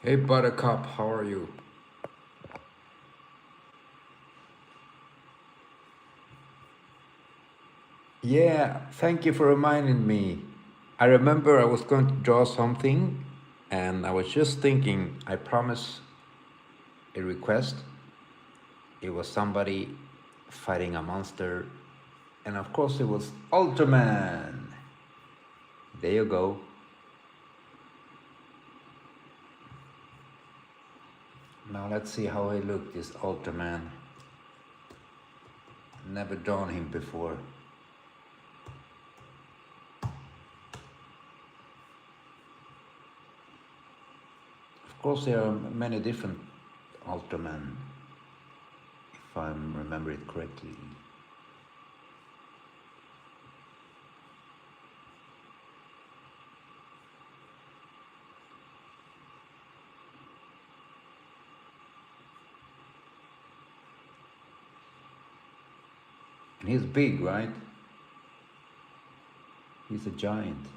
Hey Buttercup, how are you? Yeah, thank you for reminding me. I remember I was going to draw something and I was just thinking, I promised a request. It was somebody fighting a monster, and of course it was Ultraman. There you go. Now let's see how he looked, this Ultraman. Never drawn him before. Of course there are many different Ultraman, if I remember it correctly. And he's big, right? He's a giant.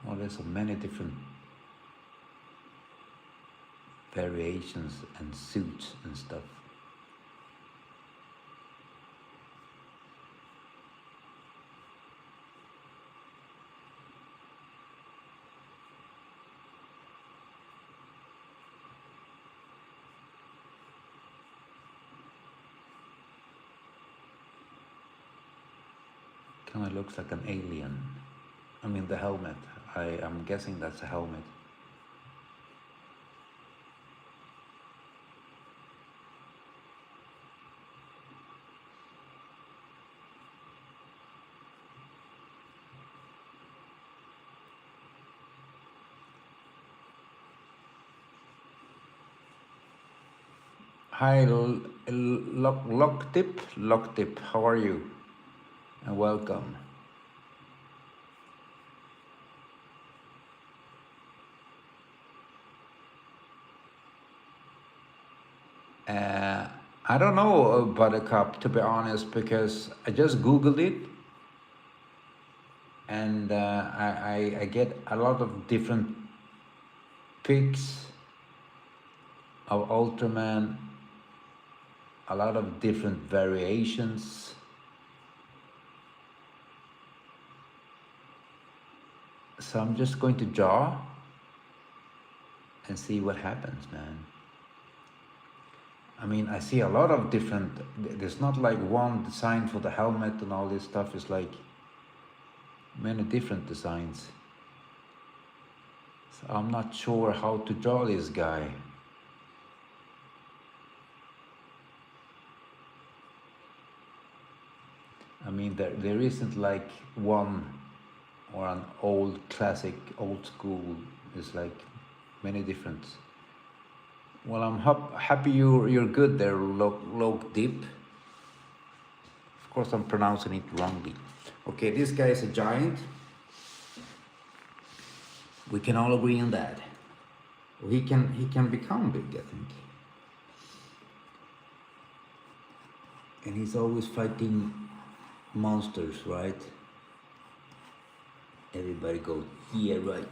Oh, there's so many different variations and suits and stuff. Kind of looks like an alien. I mean, the helmet. I'm guessing that's a helmet. Hi, Locktip. Locktip, how are you? And welcome. Uh, I don't know, Buttercup, to be honest, because I just Googled it and I get a lot of different pics of Ultraman, a lot of different variations. So I'm just going to draw and see what happens, man. I mean, I see a lot of different, there's not like one design for the helmet and all this stuff. It's like many different designs. So I'm not sure how to draw this guy. I mean, there isn't like one or an old classic, old school. It's like many different. Well, I'm happy you're good there, Log Deep. Of course, I'm pronouncing it wrongly. Okay, this guy is a giant. We can all agree on that. He can become big, I think. And he's always fighting monsters, right? Everybody go, yeah, right.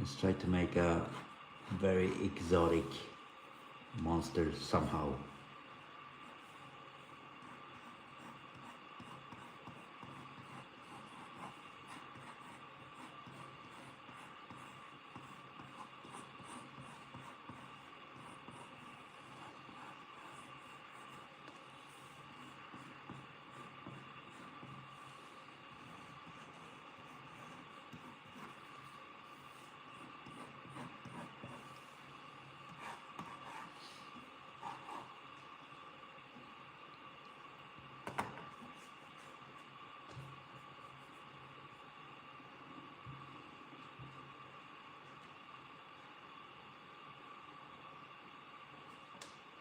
Let's try to make a very exotic monster somehow.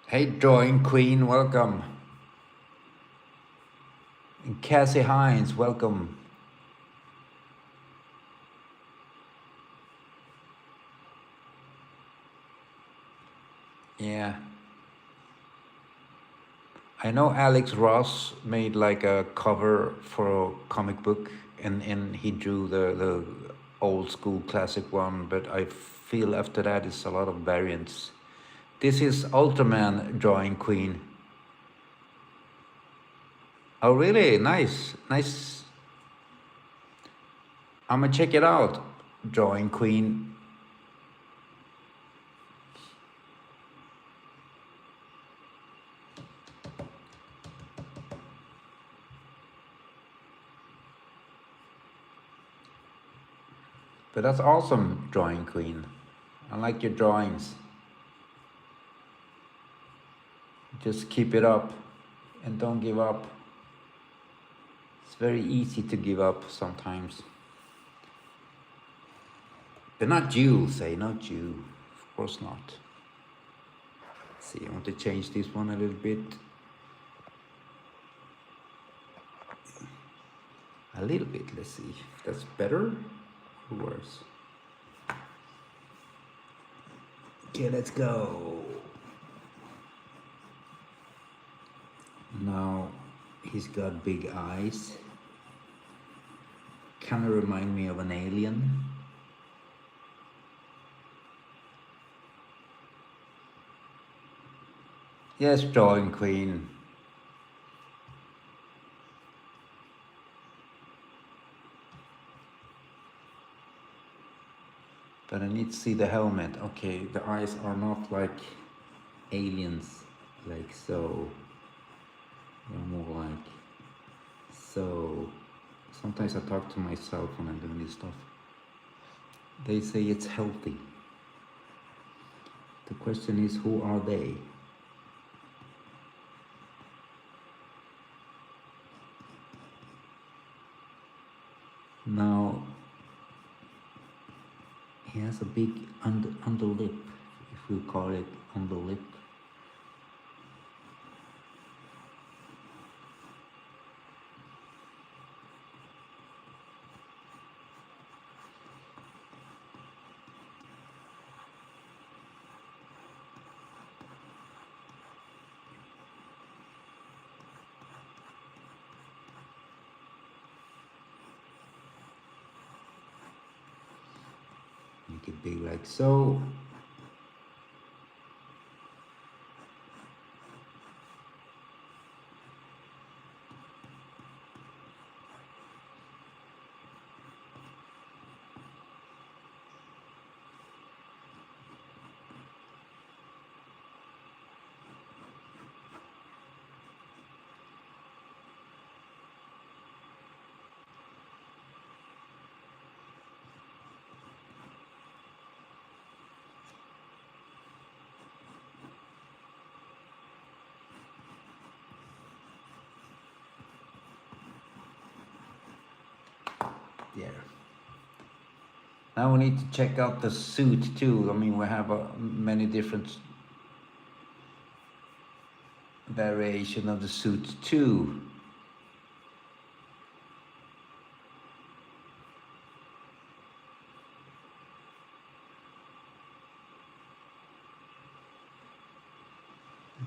Hey, Drawing Queen, welcome. And Cassie Hines, welcome. Yeah. I know Alex Ross made like a cover for a comic book, and he drew the old school classic one, but I feel after that it's a lot of variants. This is Ultraman, Drawing Queen. Oh really? Nice, nice. I'ma check it out, Drawing Queen. But that's awesome, Drawing Queen. I like your drawings. Just keep it up and don't give up. It's very easy to give up sometimes. But not you, say, not you. Of course not. Let's see, I want to change this one a little bit. A little bit, let's see if that's better or worse. Okay, let's go. Now he's got big eyes. Kind of remind me of an alien. Yes, Drawing Queen. But I need to see the helmet. Okay, the eyes are not like aliens, like so. They're more like so. Sometimes I talk to myself when I'm doing this stuff. They say it's healthy. The question is, who are they? Now, he has a big underlip, if we call it underlip. Make it big like so. There. Now we need to check out the suit too. I mean, we have many different variation of the suit too.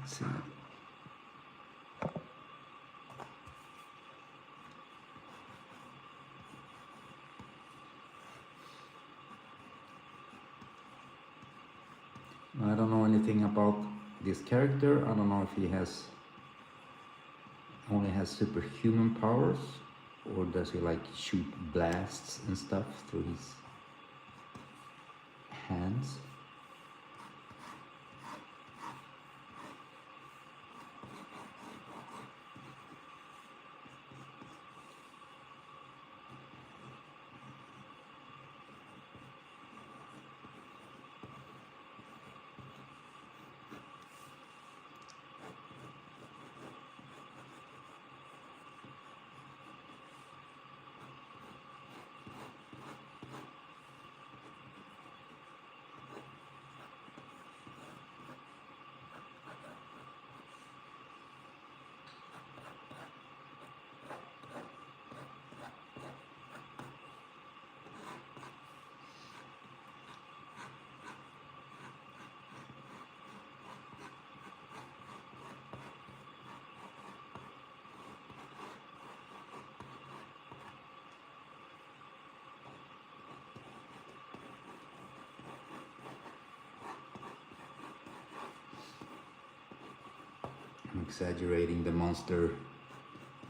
Let's see. I don't know anything about this character. I don't know if he only has superhuman powers, or does he like shoot blasts and stuff through his hands. I'm exaggerating the monster.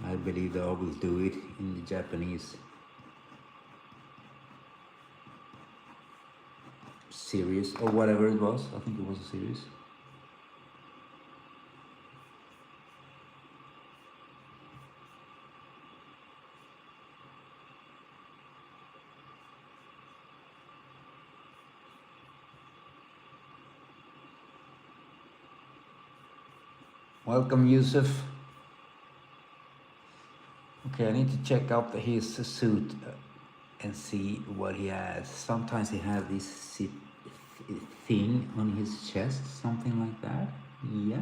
I believe they always do it in the Japanese series or whatever it was. I think it was a series. Welcome, Yusuf. Okay, I need to check out his suit and see what he has. Sometimes he has this thing on his chest, something like that. Yeah.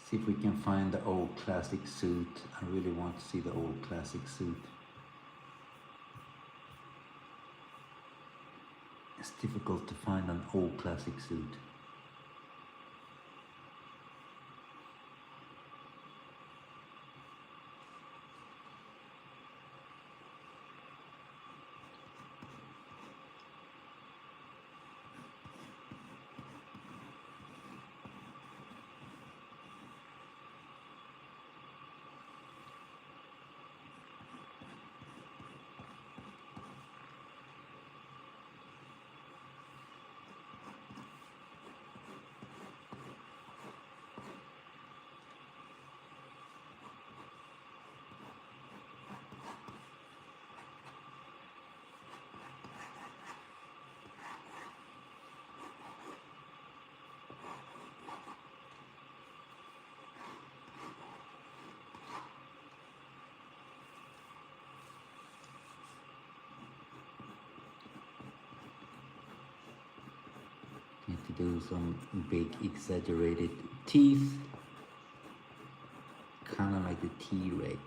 See if we can find the old classic suit. I really want to see the old classic suit. It's difficult to find an old classic suit. Need to do some big exaggerated teeth, kind of like the T-Rex.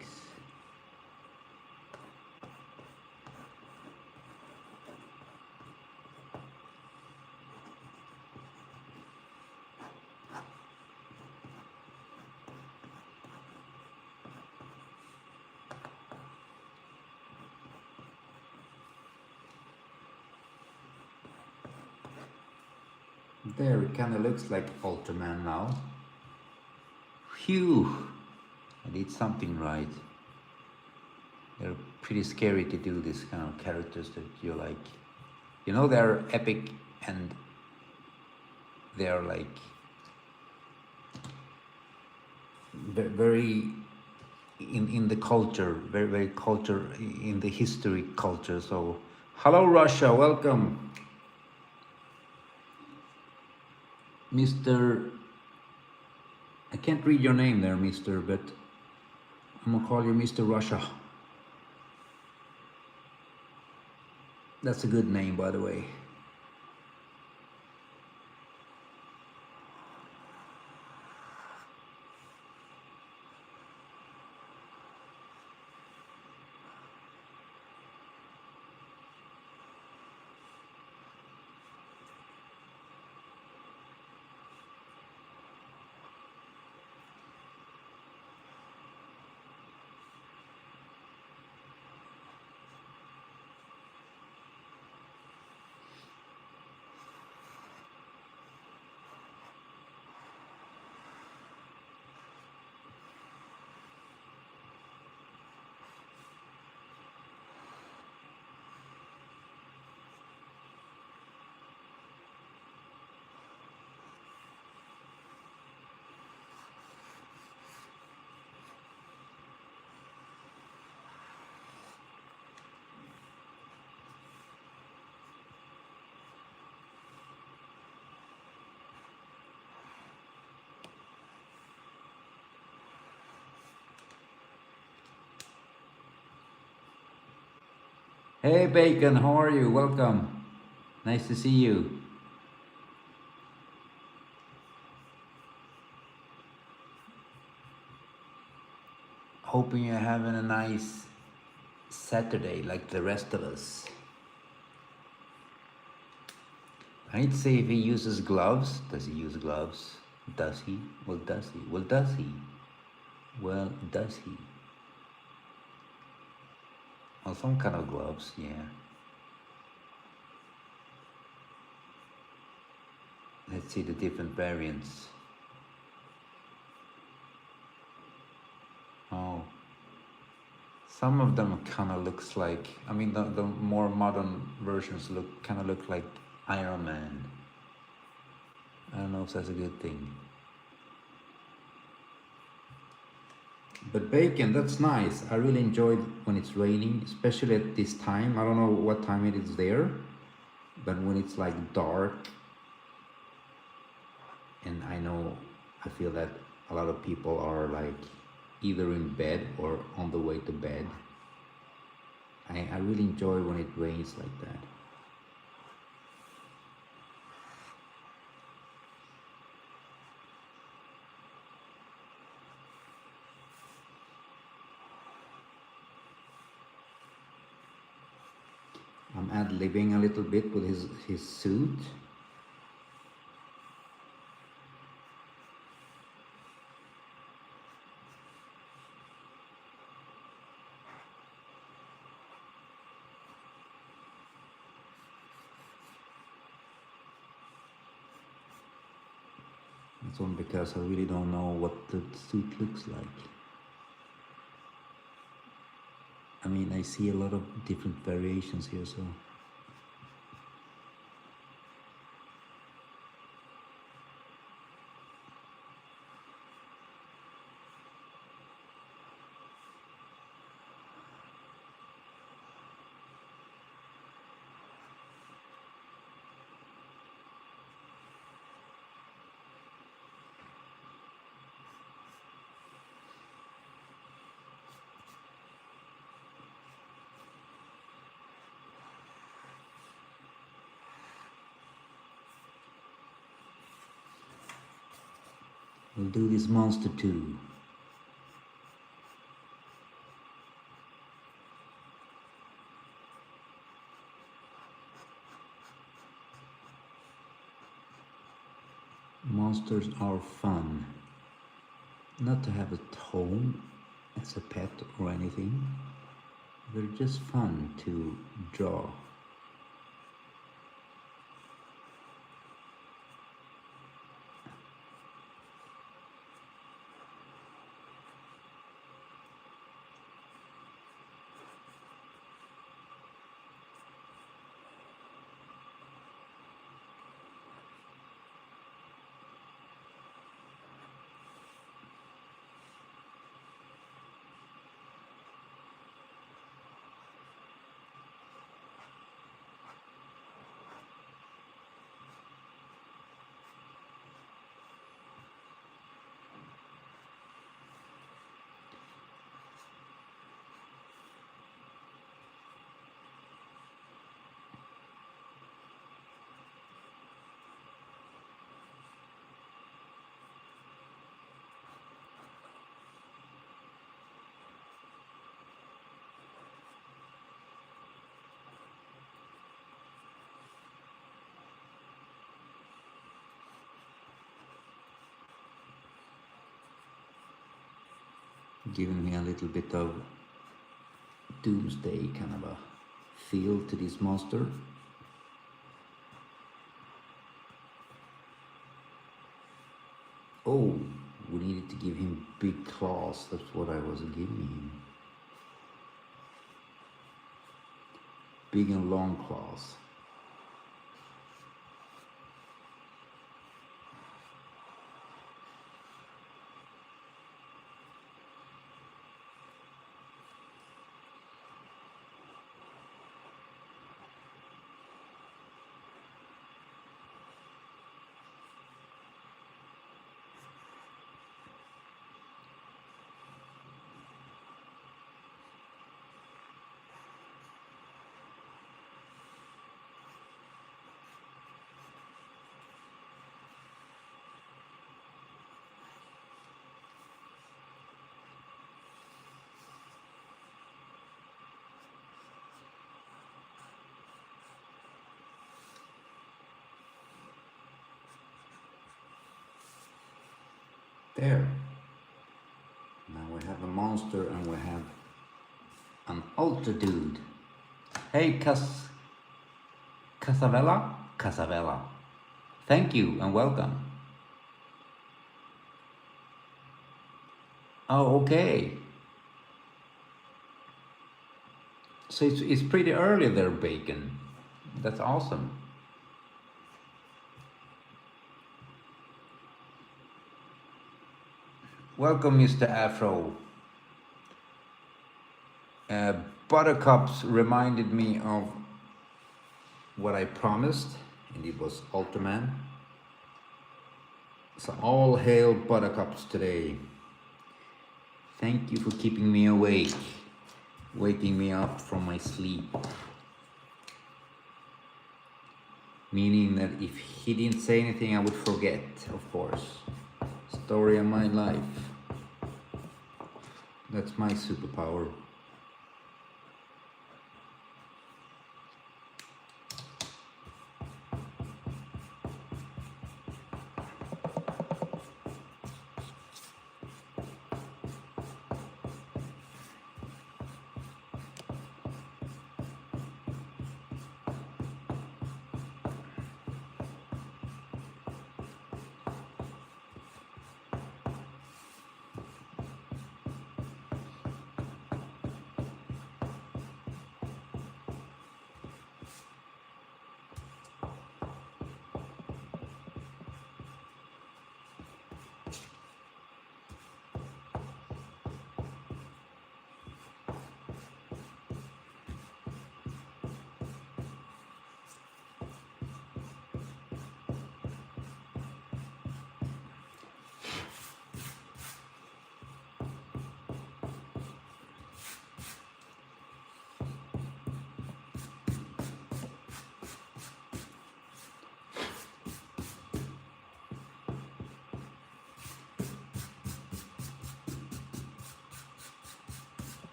There, it kind of looks like Ultraman now. Phew! I did something right. They're pretty scary to do this kind of characters that you like. You know, they're epic and they're like very in the culture, very culture, in the history culture. So, hello Russia, welcome. Mr. I can't read your name there, Mr., but I'm gonna call you Mr. Russia. That's a good name, by the way. Hey Bacon, how are you? Welcome. Nice to see you. Hoping you're having a nice Saturday like the rest of us. I'd say if he uses gloves, does he use gloves? Does he? Well, does he? Well, does he? Well, does he? Well, some kind of gloves, yeah. Let's see the different variants. Oh, some of them kind of looks like, I mean, the more modern versions look like Iron Man. I don't know if that's a good thing. But bacon, that's nice. I really enjoyed when it's raining, especially at this time. I don't know what time it is there, but when it's like dark, and I feel that a lot of people are like either in bed or on the way to bed. I really enjoy when it rains like that. I'm ad-libbing a little bit with his suit. It's only because I really don't know what the suit looks like. I mean, I see a lot of different variations here, so we'll do this monster too. Monsters are fun. Not to have at home as a pet or anything. They're just fun to draw. Giving me a little bit of doomsday kind of a feel to this monster. Oh, we needed to give him big claws. That's what I was giving him. Big and long claws. There. Now we have a monster and we have an altar dude. Hey, Casavella? Casavella. Thank you and welcome. Oh, okay. So it's pretty early there, Bacon. That's awesome. Welcome, Mr. Afro. Uh, Buttercups reminded me of what I promised, and it was Ultraman. So all hail Buttercups today. Thank you for keeping me awake, waking me up from my sleep. Meaning that if he didn't say anything, I would forget, of course. Story of my life. That's my superpower.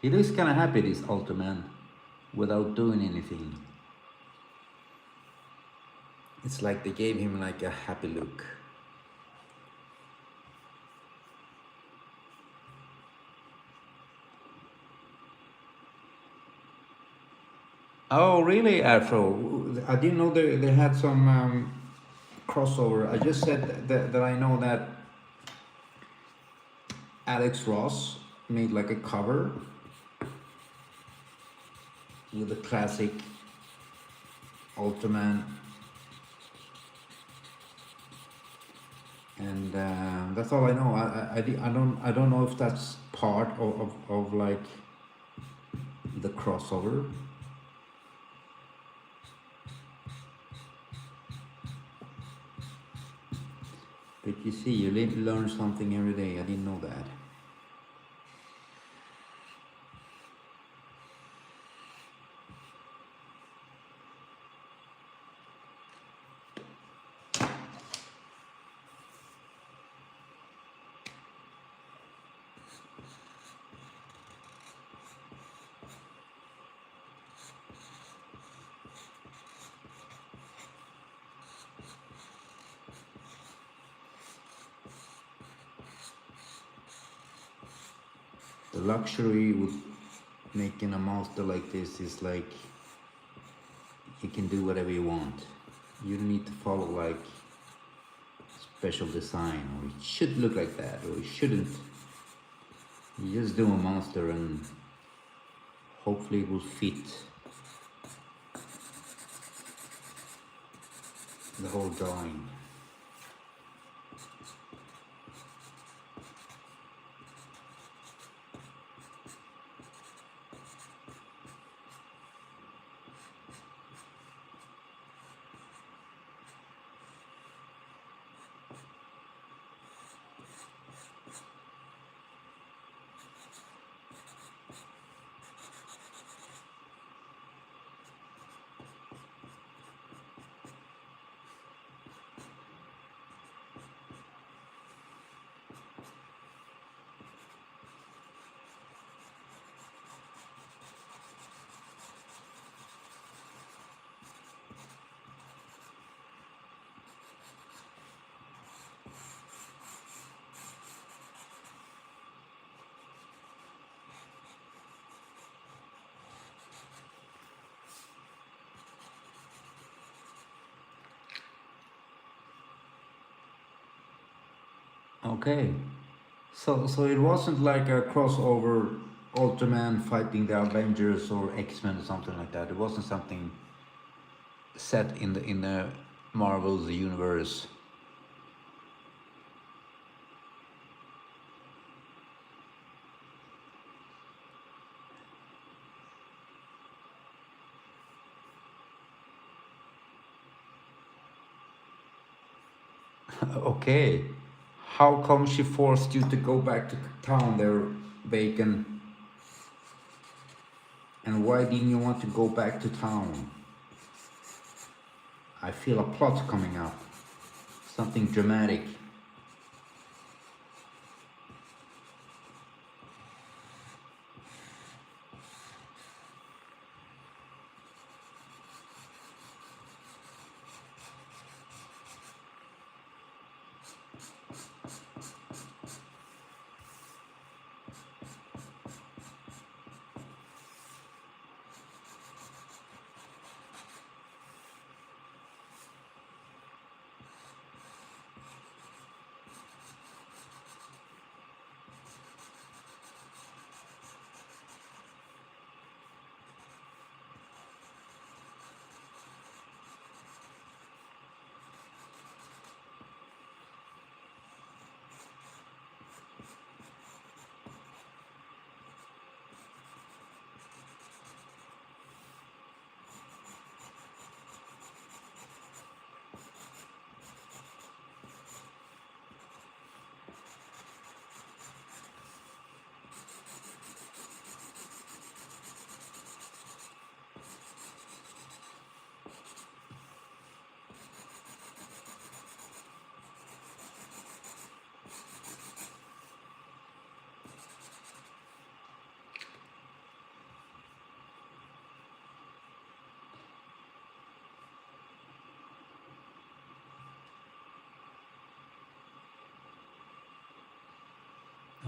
He looks kind of happy, this Ultraman, without doing anything. It's like they gave him like a happy look. Oh, really, Afro? I didn't know they had some crossover. I just said that I know that Alex Ross made like a cover with the classic Ultraman, and that's all I know. I don't know if that's part of like the crossover. But you see, you learn something every day. I didn't know that. The luxury with making a monster like this is like you can do whatever you want. You don't need to follow like special design, or it should look like that, or it shouldn't. You just do a monster and hopefully it will fit the whole drawing. Okay. So it wasn't like a crossover Ultraman fighting the Avengers or X-Men or something like that. It wasn't something set in the Marvel's universe. Okay. How come she forced you to go back to town there, Bacon? And why didn't you want to go back to town? I feel a plot coming up. Something dramatic.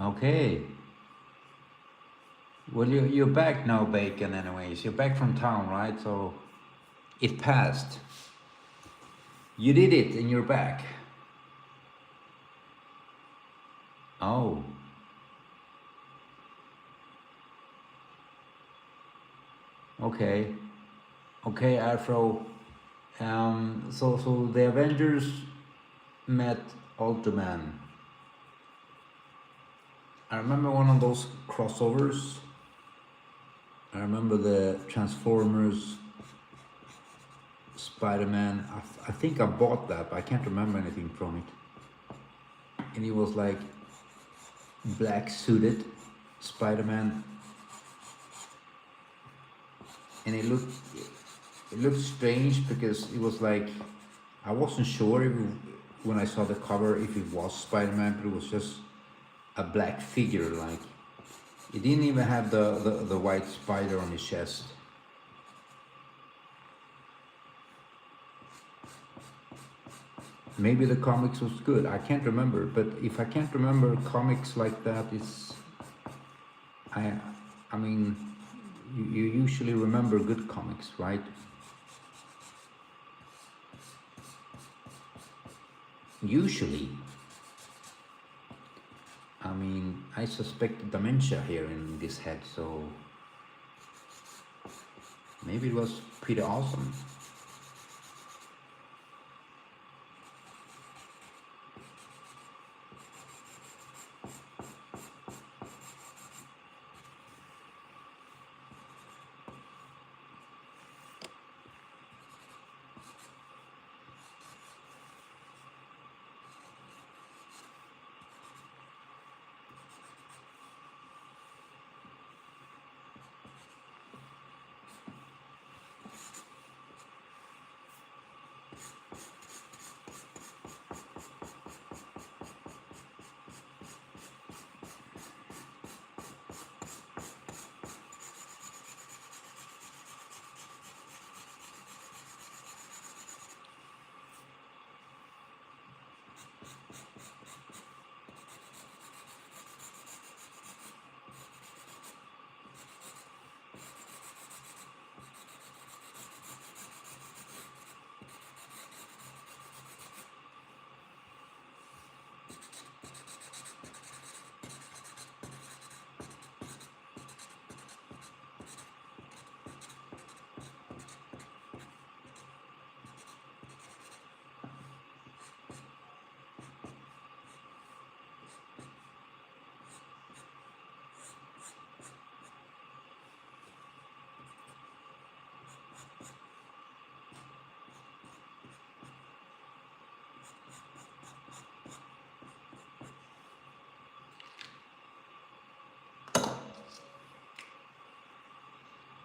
Okay. Well, you're back now, Bacon, anyways. You're back from town, right? So it passed. You did it and you're back. Oh, okay. Okay, Afro. So the Avengers met Ultraman. I remember one of those crossovers. I remember the Transformers, Spider-Man. I think I bought that, but I can't remember anything from it. And he was like black suited Spider-Man, and it looked strange because it was like I wasn't sure if when I saw the cover if it was Spider-Man, but it was just a black figure. Like it didn't even have the white spider on his chest. Maybe the comics was good. I can't remember, but if I can't remember comics like that, it's I I mean you usually remember good comics, right? Usually, I mean, I suspect dementia here in this head, so maybe it was pretty awesome.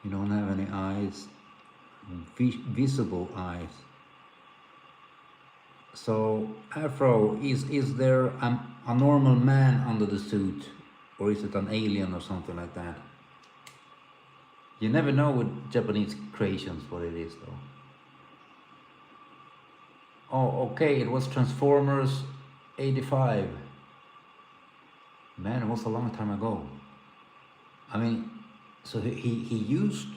You don't have any eyes, visible eyes. So, Afro, is there a normal man under the suit, or is it an alien or something like that? You never know with Japanese creations what it is, though. Oh, okay, it was Transformers 85. Man, it was a long time ago. I mean, so he used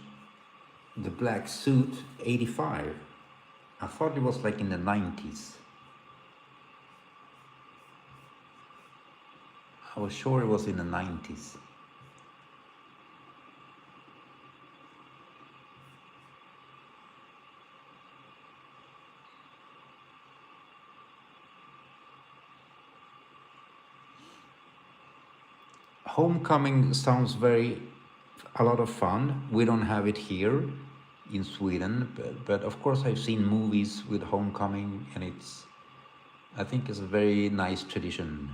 the black suit 85. I thought it was like in the 90s. I was sure it was in the 90s. Homecoming sounds a lot of fun. We don't have it here in Sweden, but of course I've seen movies with homecoming, and I think it's a very nice tradition.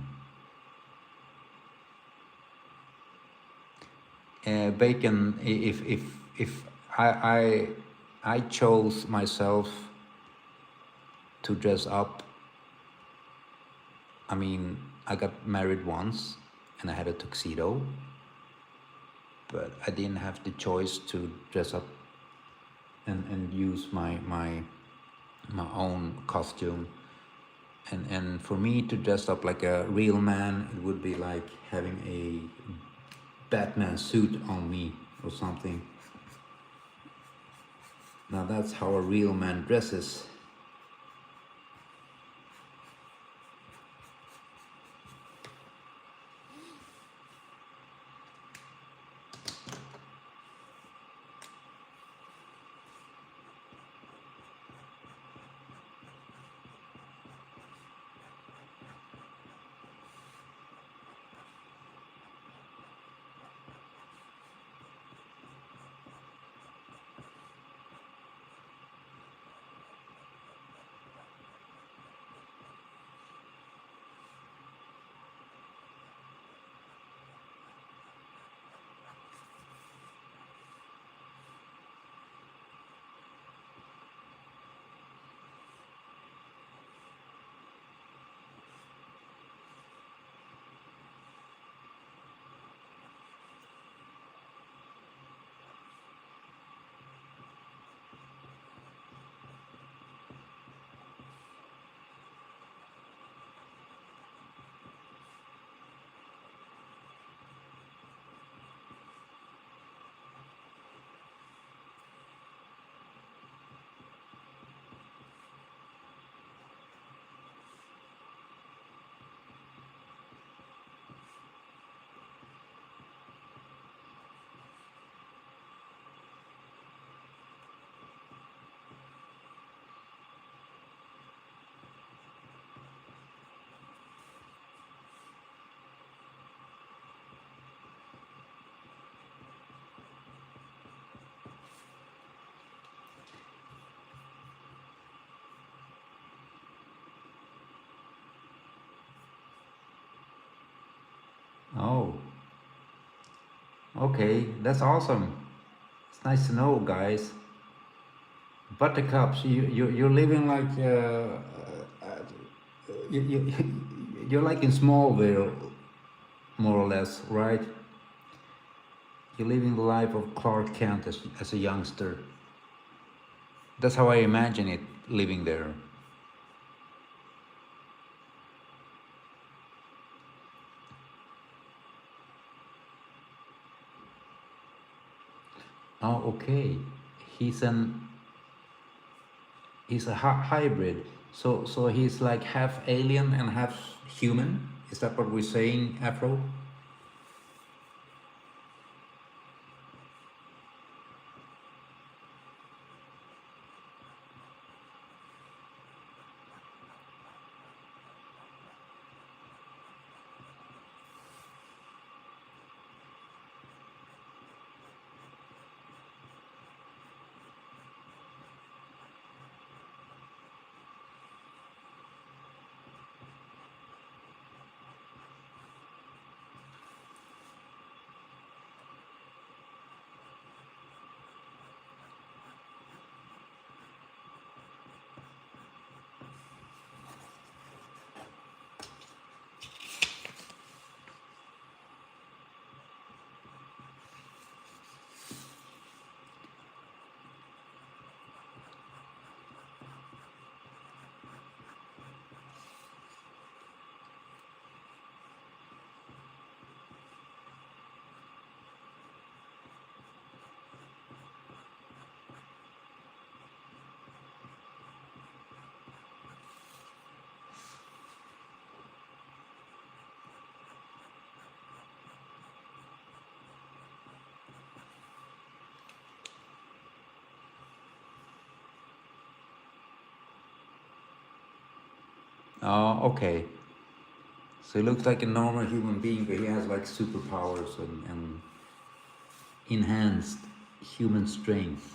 Bacon, if I, I I chose myself to dress up. I mean, I got married once and I had a tuxedo, but I didn't have the choice to dress up and use my own costume. And for me to dress up like a real man, it would be like having a Batman suit on me or something. Now that's how a real man dresses. Oh, okay, that's awesome. It's nice to know, guys. Buttercups, you're living like you you're like in Smallville, more or less, right? You're living the life of Clark Kent as a youngster. That's how I imagine it, living there. Oh, okay. He's an he's a hybrid. So he's like half alien and half human. Is that what we're saying, Afro? Oh, okay. So he looks like a normal human being, but he has like superpowers and enhanced human strength.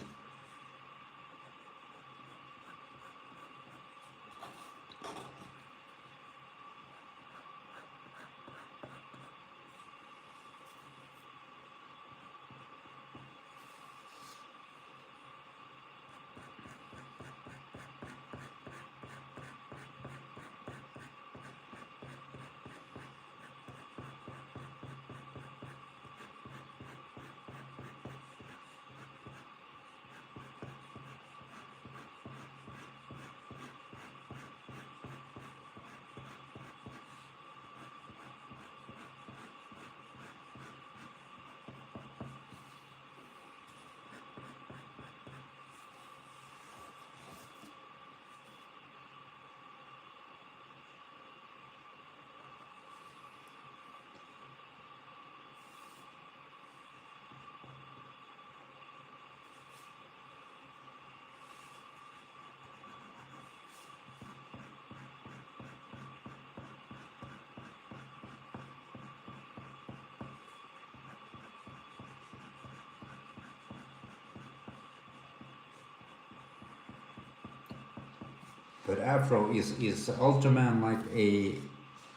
But Afro, is Ultraman like a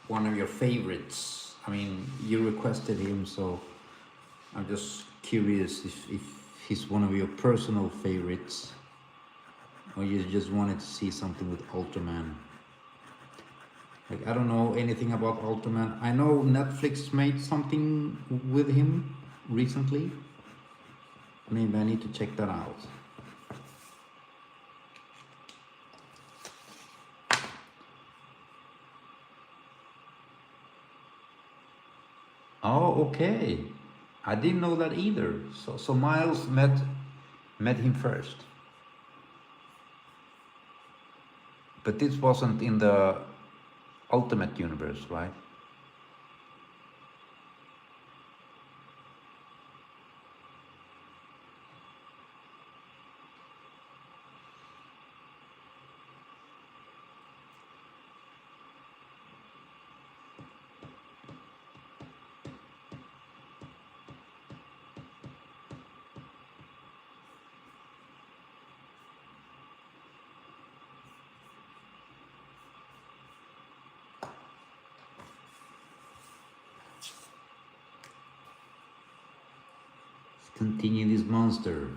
one of your favorites? I mean, you requested him, so I'm just curious if he's one of your personal favorites, or you just wanted to see something with Ultraman. Like, I don't know anything about Ultraman. I know Netflix made something with him recently. Maybe I need to check that out. Oh, okay. I didn't know that either. So Miles met him first, but this wasn't in the Ultimate Universe, right? Let's continue this monster.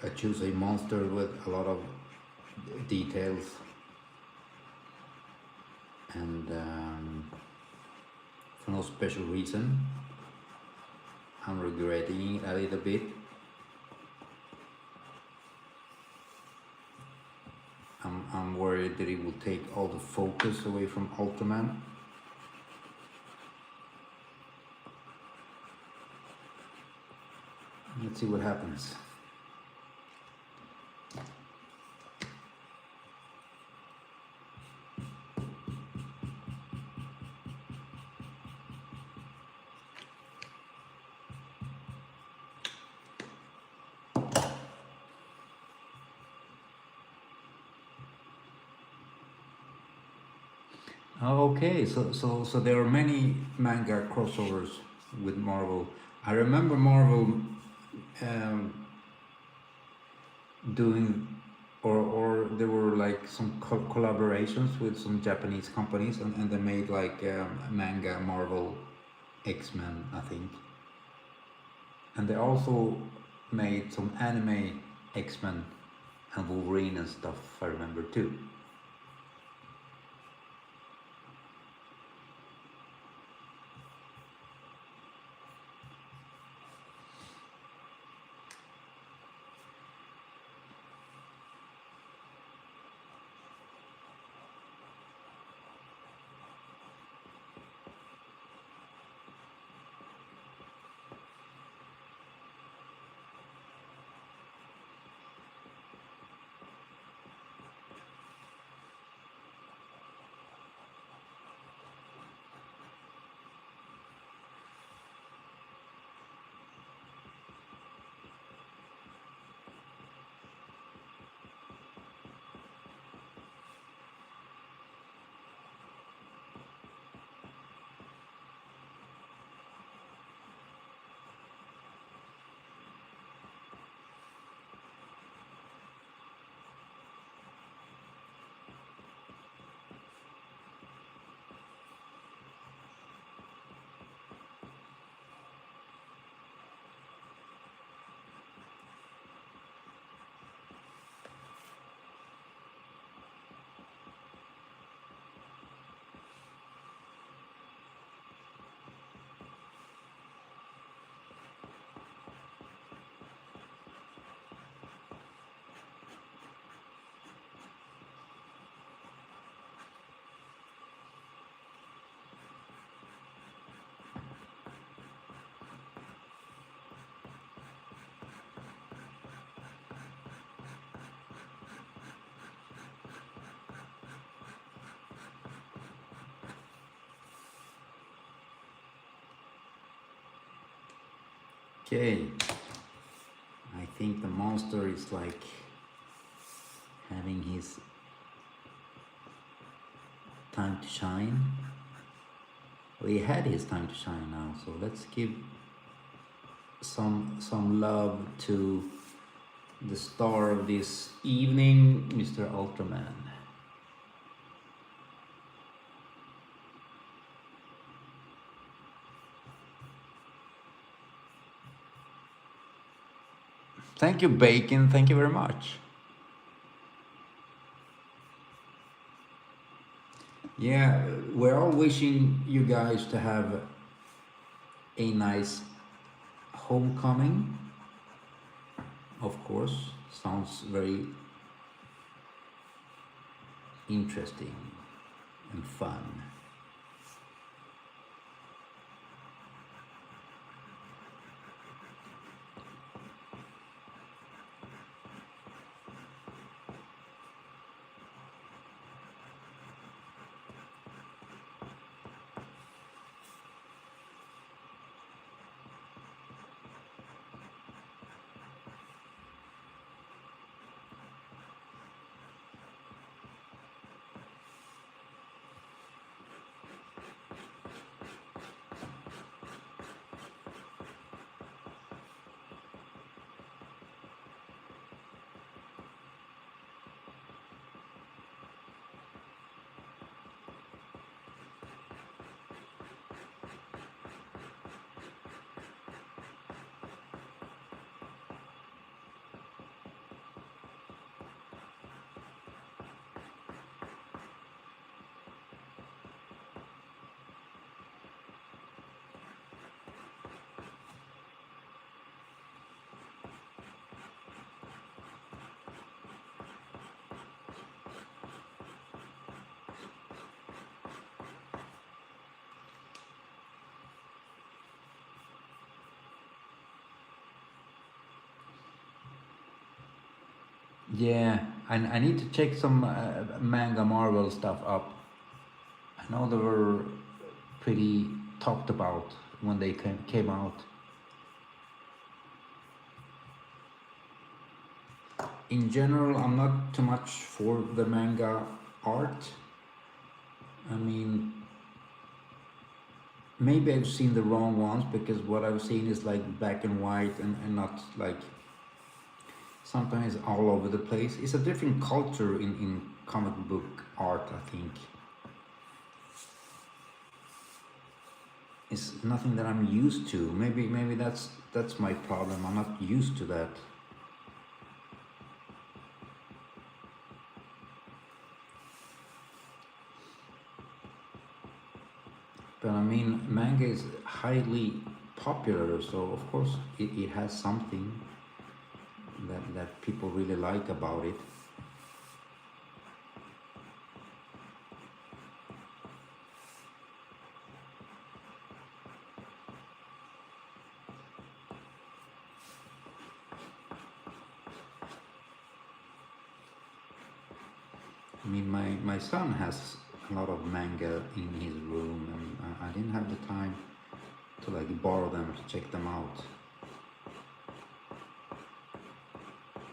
I choose a monster with a lot of details, and for no special reason. I'm regretting it a little bit. I'm worried that it will take all the focus away from Ultraman. Let's see what happens. Okay, so there are many manga crossovers with Marvel. I remember Marvel um, doing, or there were like some collaborations with some Japanese companies, and they made like manga Marvel X-Men, I think, and they also made some anime X-Men and Wolverine and stuff. I remember too. Okay, I think the monster is like having his time to shine. Well, he had his time to shine now, so let's give some love to the star of this evening, Mr. Ultraman. Thank you, Bacon. Thank you very much. Yeah, we're all wishing you guys to have a nice homecoming. Of course, sounds very interesting and fun. Yeah, I need to check some manga Marvel stuff up. I know they were pretty talked about when they came out. In general, I'm not too much for the manga art. I mean, maybe I've seen the wrong ones because what I've seen is like black and white and not like sometimes all over the place. It's a different culture in comic book art, I think. It's nothing that I'm used to. Maybe that's my problem. I'm not used to that. But I mean, manga is highly popular, so of course it has something that people really like about it. I mean, my son has a lot of manga in his room, and I didn't have the time to like borrow them to check them out.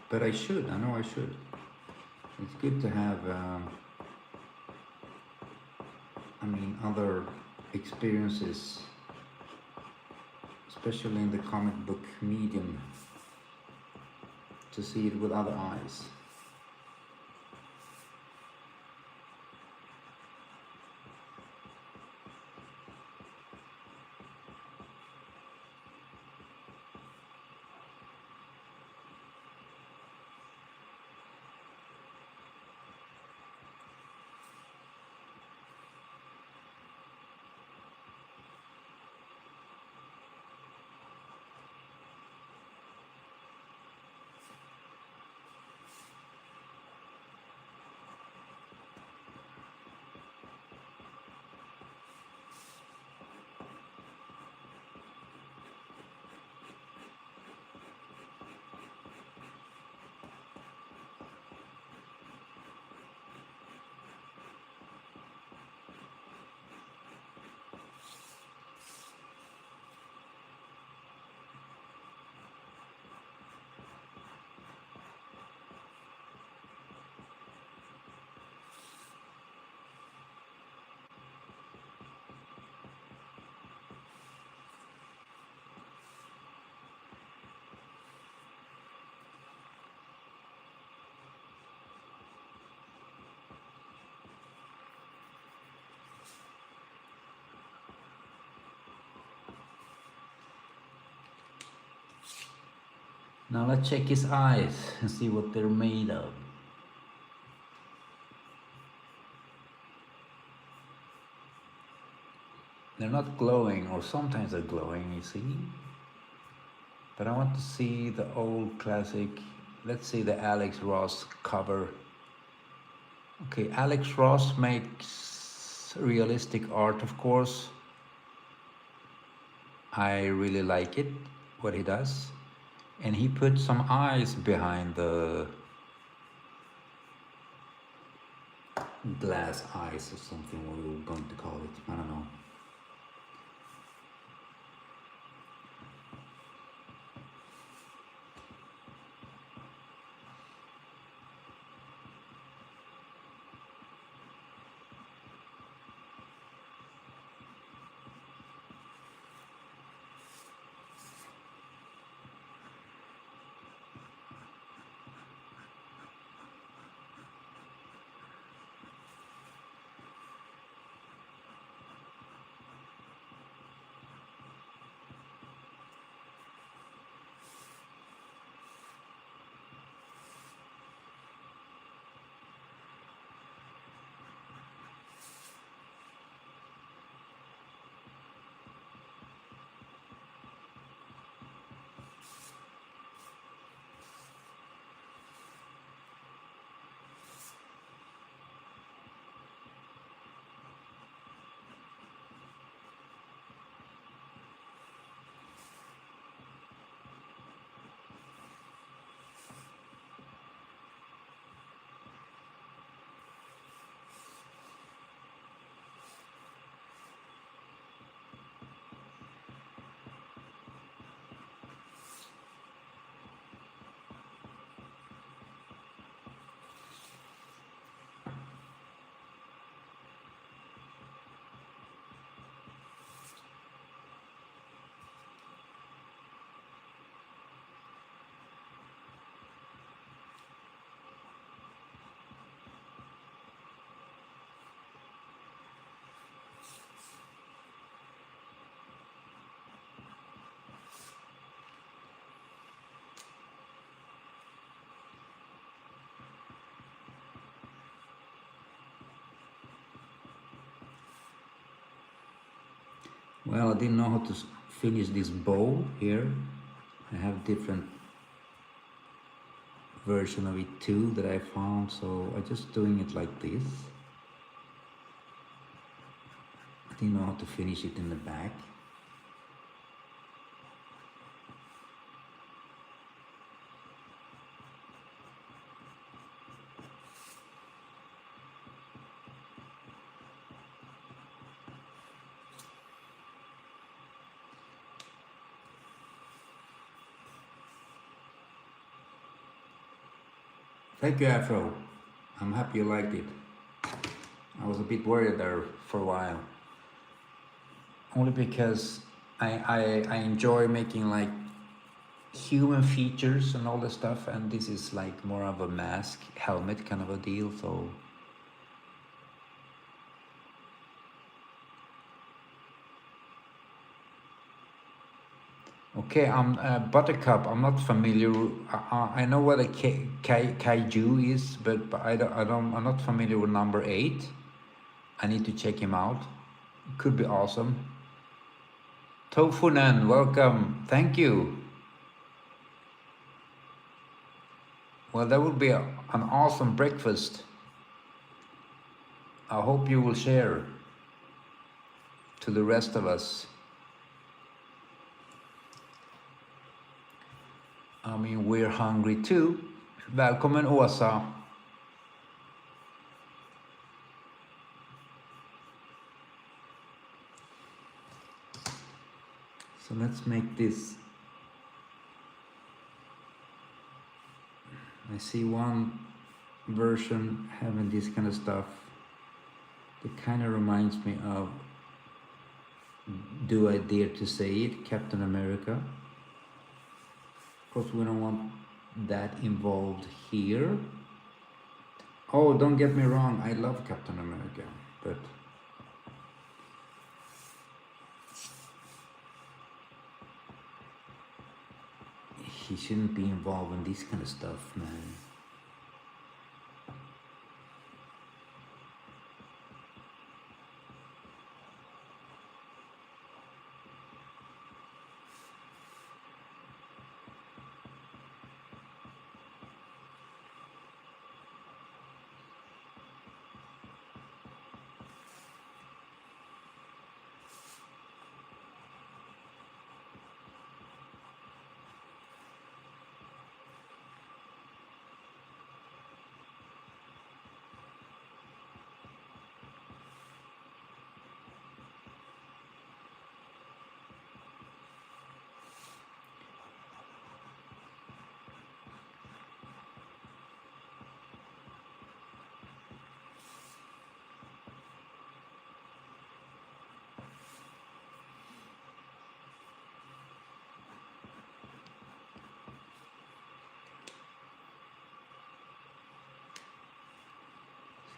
But I should. I know I should. It's good to have. I mean, other experiences, especially in the comic book medium, to see it with other eyes. Now let's check his eyes and see what they're made of. They're not glowing, or sometimes they're glowing, you see. But I want to see the old classic, let's see the Alex Ross cover. Okay, Alex Ross makes realistic art, of course. I really like it, what he does. And he put some eyes behind the glass eyes or something, what we were going to call it, I don't know. Well, I didn't know how to finish this bow here. I have different version of it too that I found, so I just doing it like this. I didn't know how to finish it in the back. Thank you, Afro. I'm happy you liked it. I was a bit worried there for a while. Only because I enjoy making like human features and all this stuff, and this is like more of a mask, helmet kind of a deal, so. Okay, Buttercup. I'm not familiar. I know what a kaiju is, but I'm not familiar with number 8. I need to check him out. Could be awesome. Tofunen, welcome. Thank you. Well, that would be an awesome breakfast. I hope you will share to the rest of us. I mean, we're hungry too. Välkommen Åsa. So let's make this. I see one version having this kind of stuff. It kind of reminds me of, do I dare to say it, Captain America. Of course, we don't want that involved here. Oh, don't get me wrong, I love Captain America, but he shouldn't be involved in this kind of stuff, man.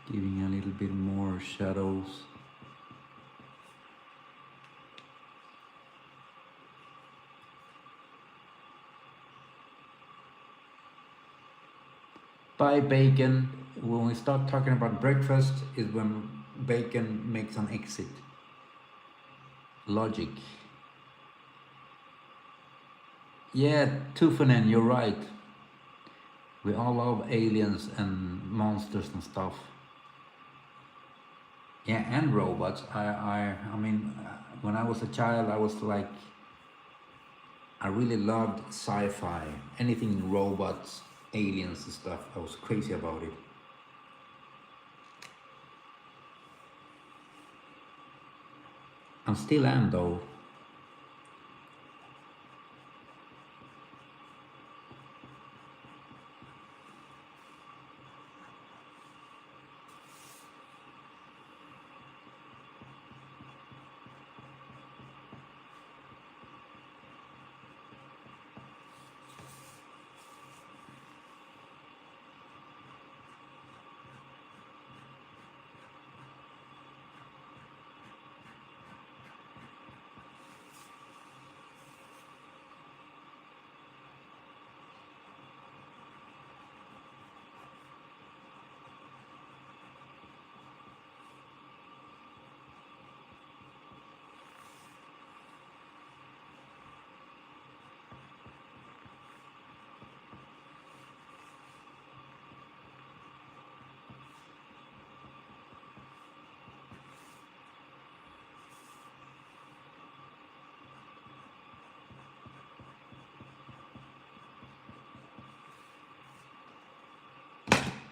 Giving a little bit more shadows. By bacon, when we start talking about breakfast, is when bacon makes an exit. Logic. Yeah, Tufanen, you're right. We all love aliens and monsters and stuff. Yeah, and robots. I mean, when I was a child, I was like, I really loved sci-fi. Anything robots, aliens and stuff. I was crazy about it. I still am though.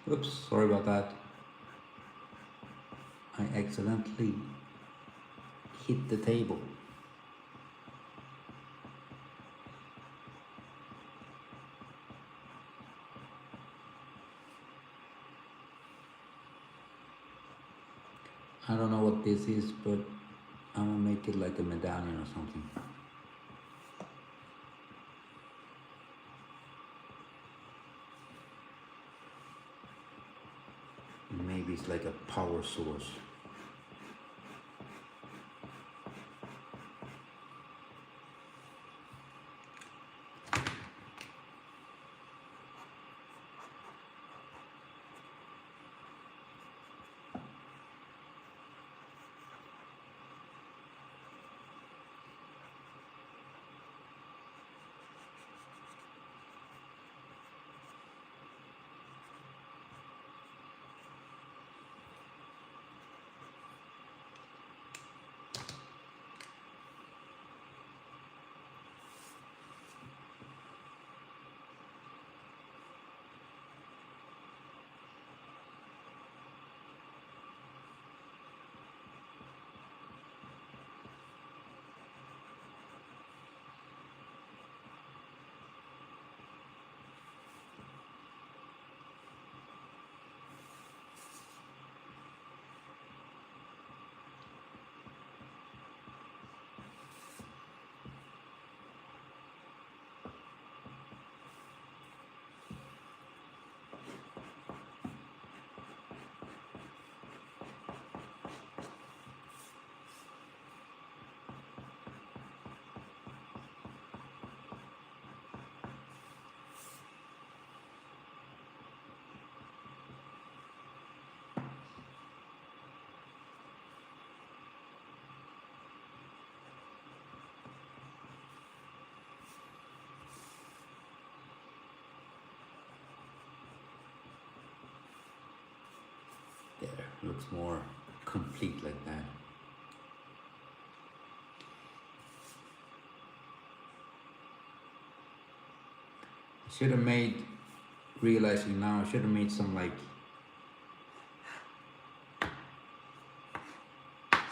Oops, sorry about that. I accidentally hit the table. I don't know what this is, but I'm gonna make it like a medallion or something. Maybe it's like a power source. There, looks more complete like that. I should have made, realizing now, I should have made some like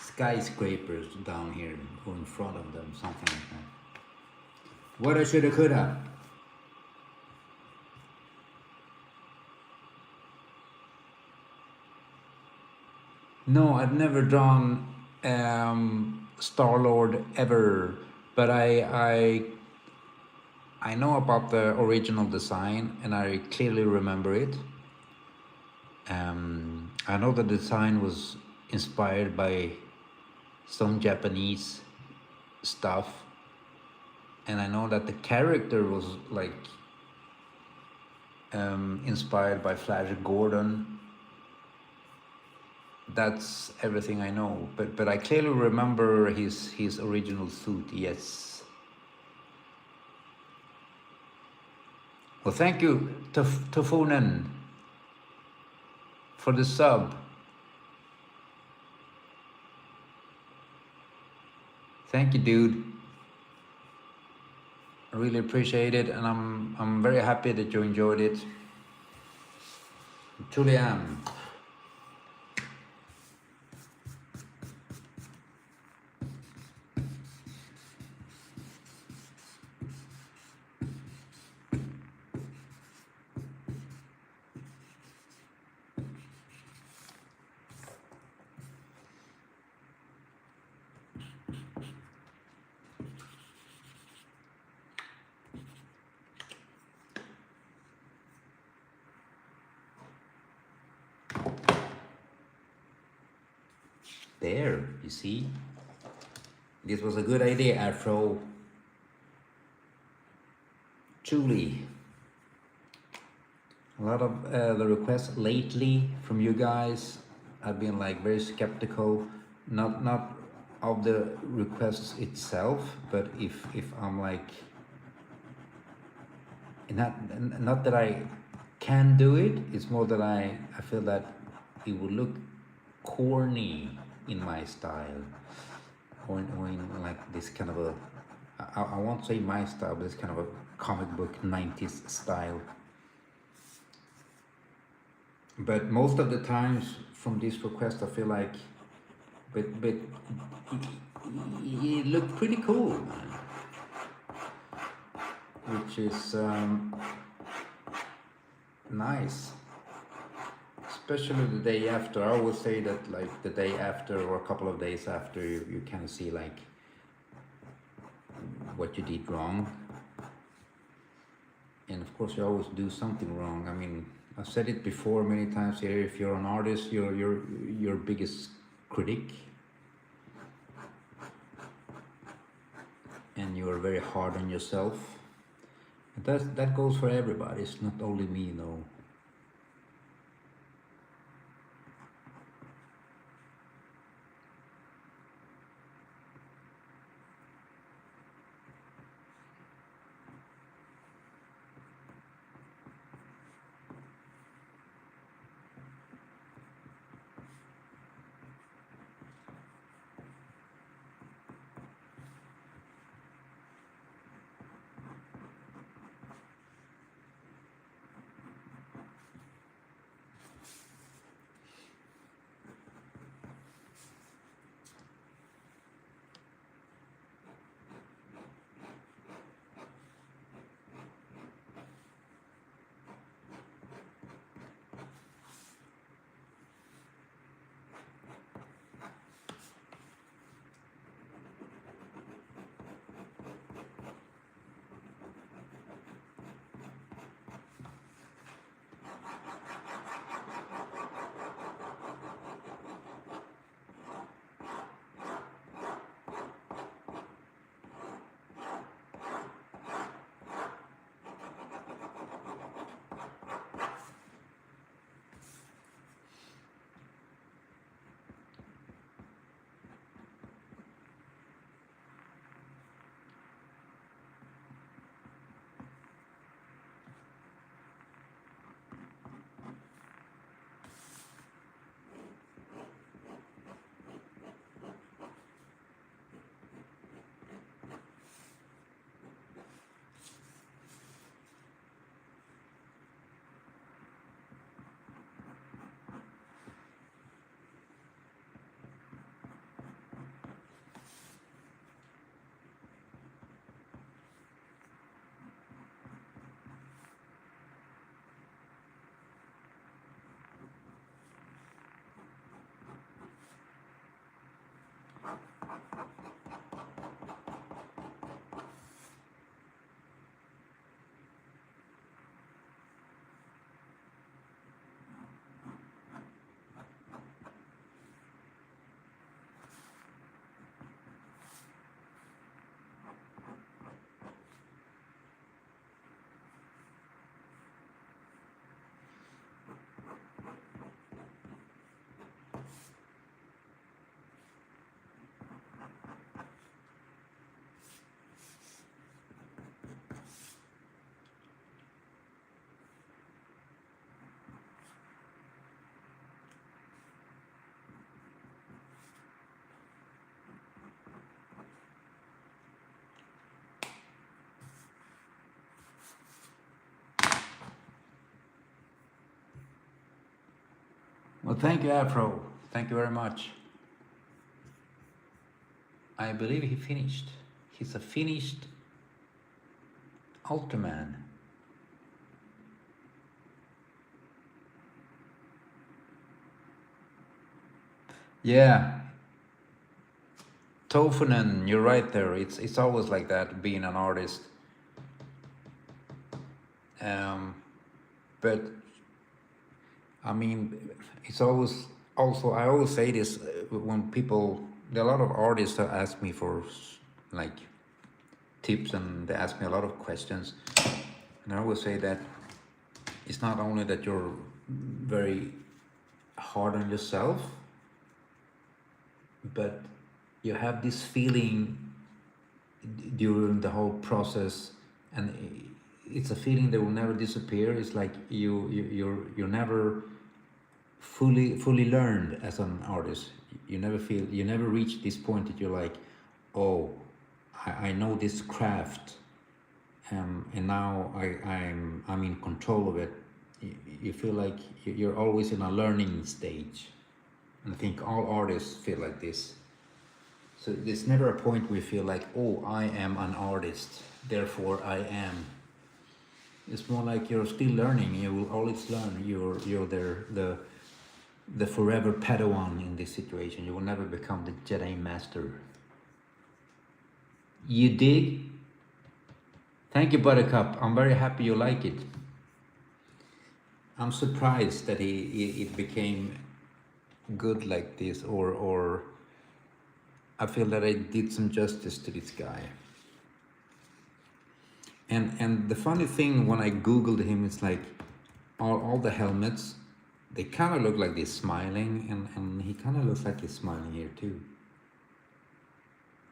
skyscrapers down here or in front of them, something like that. What I should have, could have. No, I've never drawn Star-Lord ever, but I know about the original design and I clearly remember it. I know the design was inspired by some Japanese stuff, and I know that the character was like inspired by Flash Gordon. That's everything I know, but I clearly remember his original suit. Yes. Well, thank you, Tofunen, for the sub. Thank you, dude. I really appreciate it, and I'm very happy that you enjoyed it. I truly am. There, you see? This was a good idea, Afro. Truly. A lot of the requests lately from you guys, I've been like very skeptical, not of the requests itself, but if I'm like, not that I can do it, it's more that I feel that it would look corny in my style, or in like this kind of a, I won't say my style, but it's kind of a comic book 90s style. But most of the times from these requests, I feel like, but it looked pretty cool, man. Which is nice, especially the day after. I would say that like the day after or a couple of days after, you kind of see like what you did wrong, and of course you always do something wrong. I mean, I've said it before many times here. If you're an artist, you're your biggest critic, and you're very hard on yourself. And that goes for everybody. It's not only me, no. Well, thank you, Afro. Thank you very much. I believe he finished. He's a finished Ultraman. Yeah, Tofunen, you're right there. It's always like that being an artist. Um, but I mean, it's always also I always say this when people there are a lot of artists that ask me for like tips and they ask me a lot of questions, and I always say that it's not only that you're very hard on yourself, but you have this feeling during the whole process, and it's a feeling that will never disappear. It's like you're never fully learned as an artist. You never reach this point that you're like, oh, I know this craft, and now I'm in control of it. you feel like you're always in a learning stage. And I think all artists feel like this. So there's never a point where you feel like, oh, I am an artist, therefore I am. It's more like you're still learning. You will always learn. You're the forever Padawan in this situation. You will never become the Jedi Master. You dig? Thank you, Buttercup. I'm very happy you like it. I'm surprised that it became good like this, or I feel that I did some justice to this guy. And the funny thing when I googled him, it's like all the helmets, they kind of look like they're smiling, and he kind of looks like he's smiling here too.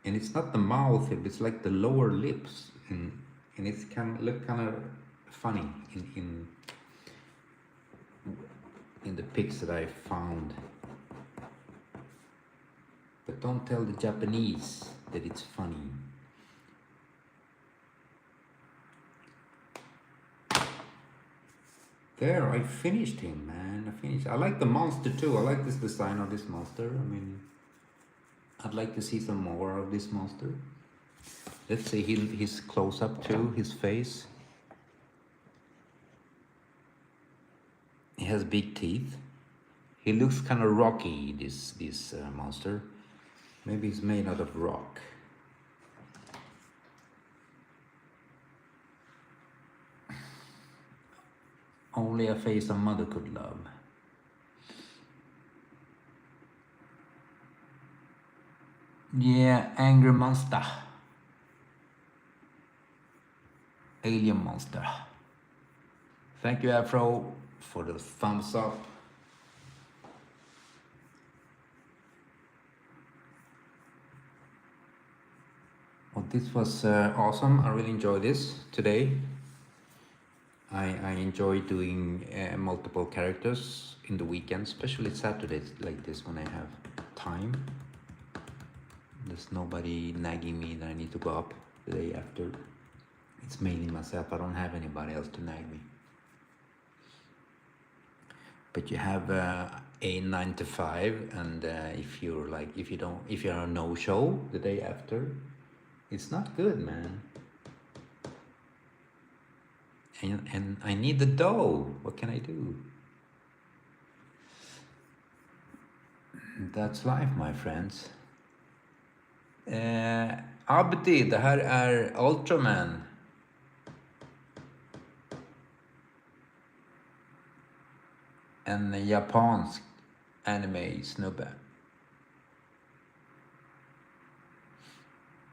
And it's not the mouth, it's like the lower lips, and it's kind of look kind of funny in the pics that I found. But don't tell the Japanese that it's funny. There, I finished him, man. I like the monster too. I like this design of this monster. I mean, I'd like to see some more of this monster. Let's see his close up too, his face. He has big teeth. He looks kind of rocky, this monster. Maybe he's made out of rock. Only a face a mother could love. Yeah, angry monster. Alien monster. Thank you, Afro, for the thumbs up. Well, this was awesome. I really enjoyed this today. I enjoy doing multiple characters in the weekend, especially Saturdays like this when I have time. There's nobody nagging me that I need to go up the day after. It's mainly myself. I don't have anybody else to nag me. But you have a 9 to 5, and if you're a no-show the day after, it's not good, man. And I need the dough. What can I do? That's life, my friends. Abdi, det här är Ultraman. En japansk anime-snubbe.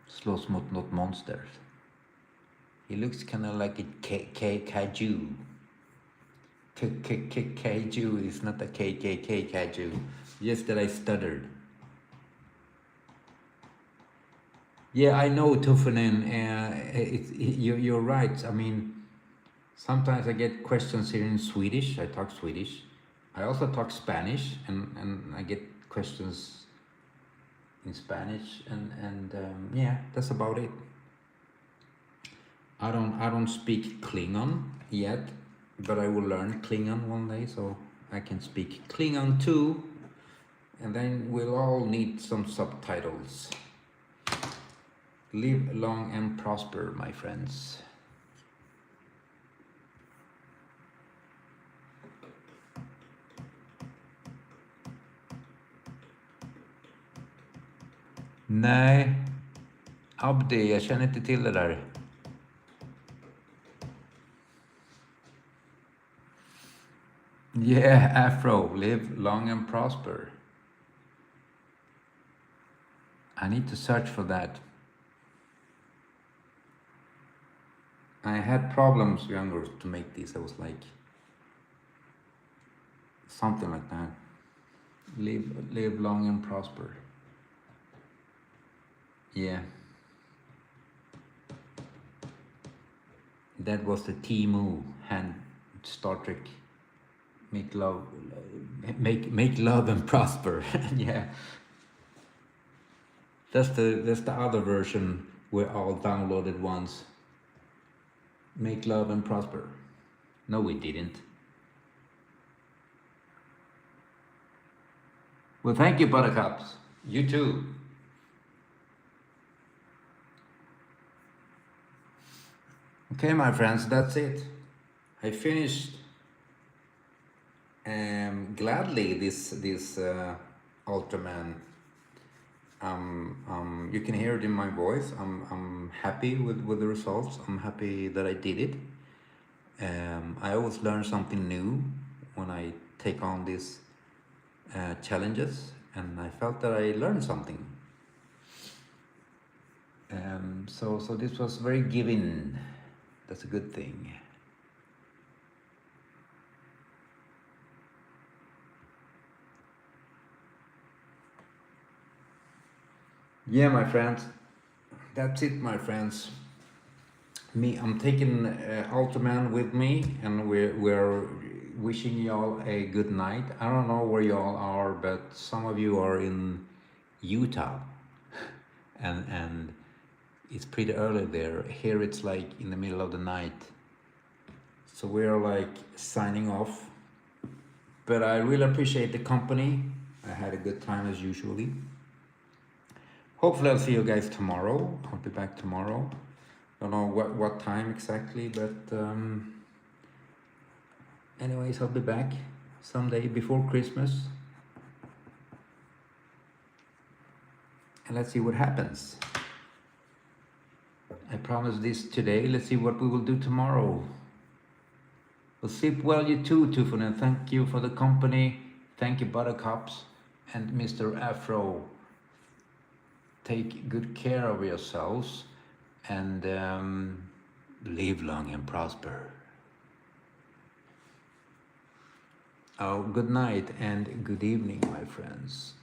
Slåss mot något monster. He looks kind of like a Kaiju. Kaiju is not a KKK Kaiju. Just that I stuttered. Yeah, I know, Tufanin. You're right. I mean, sometimes I get questions here in Swedish. I talk Swedish. I also talk Spanish, and I get questions in Spanish, and yeah, that's about it. I don't speak Klingon yet, but I will learn Klingon one day, so I can speak Klingon too, and then we'll all need some subtitles. Live long and prosper, my friends. Nej, Abdi, jag känner inte till det där. Yeah, Afro, live long and prosper. I need to search for that. I had problems younger to make these. I was like, something like that. Live long and prosper. Yeah. That was the Timu hand Star Trek. Make love and prosper. Yeah. That's the other version we all downloaded once. Make love and prosper. No, we didn't. Well, thank you, Buttercups. You too. Okay, my friends, that's it. I finished gladly this Ultraman. You can hear it in my voice. I'm happy with the results. I'm happy that I did it. I always learn something new when I take on these challenges, and I felt that I learned something. So this was very giving. That's a good thing. Yeah, my friends. That's it, my friends. I'm taking Ultraman with me, and we're wishing y'all a good night. I don't know where y'all are, but some of you are in Utah, and it's pretty early there. Here it's like in the middle of the night, so we're like signing off. But I really appreciate the company. I had a good time as usually. Hopefully I'll see you guys tomorrow. I'll be back tomorrow. Don't know what time exactly, but anyways, I'll be back someday before Christmas. And let's see what happens. I promised this today. Let's see what we will do tomorrow. Well, sleep well, you too, Tufunen. Thank you for the company. Thank you, Buttercups and Mr. Afro. Take good care of yourselves and live long and prosper. Oh, good night and good evening, my friends.